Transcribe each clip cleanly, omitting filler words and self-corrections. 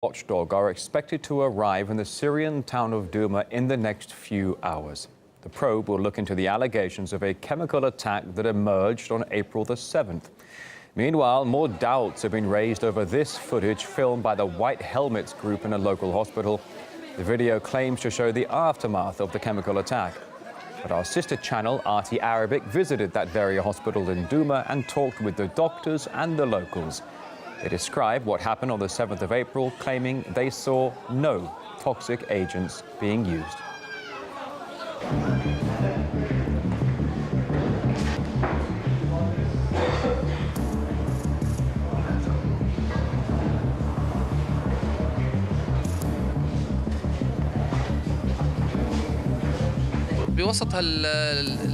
Watchdog are expected to arrive in the Syrian town of Douma in the next few hours. The probe will look into the allegations of a chemical attack that emerged on April the 7th. Meanwhile, more doubts have been raised over this footage filmed by the White Helmets group in a local hospital. The video claims to show the aftermath of the chemical attack. But our sister channel, RT Arabic, visited that very hospital in Douma and talked with the doctors and the locals. They describe what happened on the 7th of April, claiming they saw no toxic agents being used.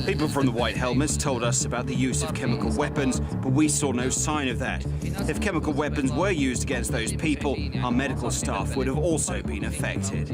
People from the White Helmets told us about the use of chemical weapons, but we saw no sign of that. If chemical weapons were used against those people, our medical staff would have also been affected.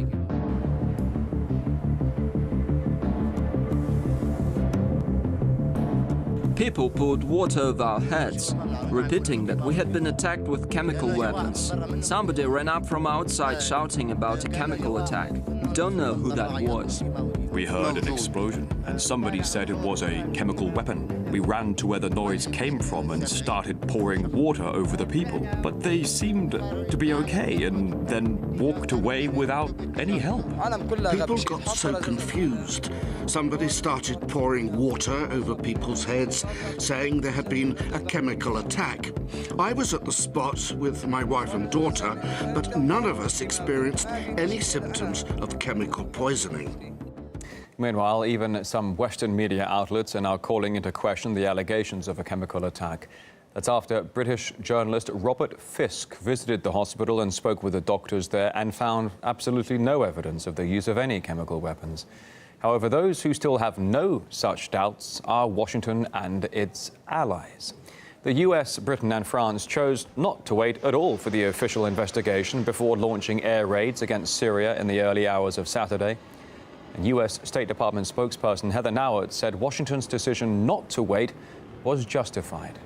People poured water over our heads, repeating that we had been attacked with chemical weapons. Somebody ran up from outside shouting about a chemical attack. We don't know who that was. We heard an explosion, and somebody said it was a chemical weapon. We ran to where the noise came from and started pouring water over the people. But they seemed to be okay, and then walked away without any help. People got so confused. Somebody started pouring water over people's heads, saying there had been a chemical attack. I was at the spot with my wife and daughter, but none of us experienced any symptoms of chemical poisoning. Meanwhile, even some Western media outlets are now calling into question the allegations of a chemical attack. That's after British journalist Robert Fisk visited the hospital and spoke with the doctors there and found absolutely no evidence of the use of any chemical weapons. However, those who still have no such doubts are Washington and its allies. The US, Britain and France chose not to wait at all for the official investigation before launching air raids against Syria in the early hours of Saturday. And US State Department spokesperson Heather Nauert said Washington's decision not to wait was justified.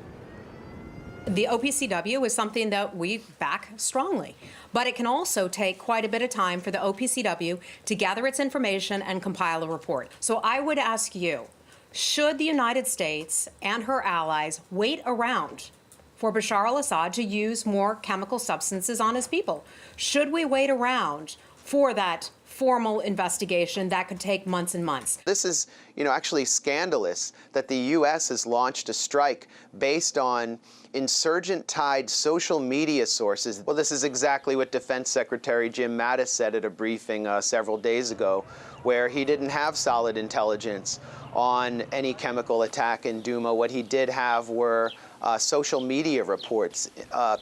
The OPCW is something that we back strongly, but it can also take quite a bit of time for the OPCW to gather its information and compile a report. So I would ask you, should the United States and her allies wait around for Bashar al-Assad to use more chemical substances on his people? Should we wait around for that formal investigation that could take months and months? This is, actually scandalous that the U.S. has launched a strike based on insurgent-tied social media sources. Well, this is exactly what Defense Secretary Jim Mattis said at a briefing several days ago, where he didn't have solid intelligence on any chemical attack in Douma. What he did have were social media reports,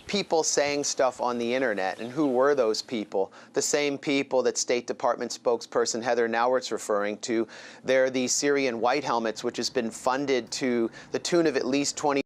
people saying stuff on the internet. And who were those people? The same people that State Department spokesperson Heather Nauert's referring to. They're the Syrian White Helmets, which has been funded to the tune of at least $20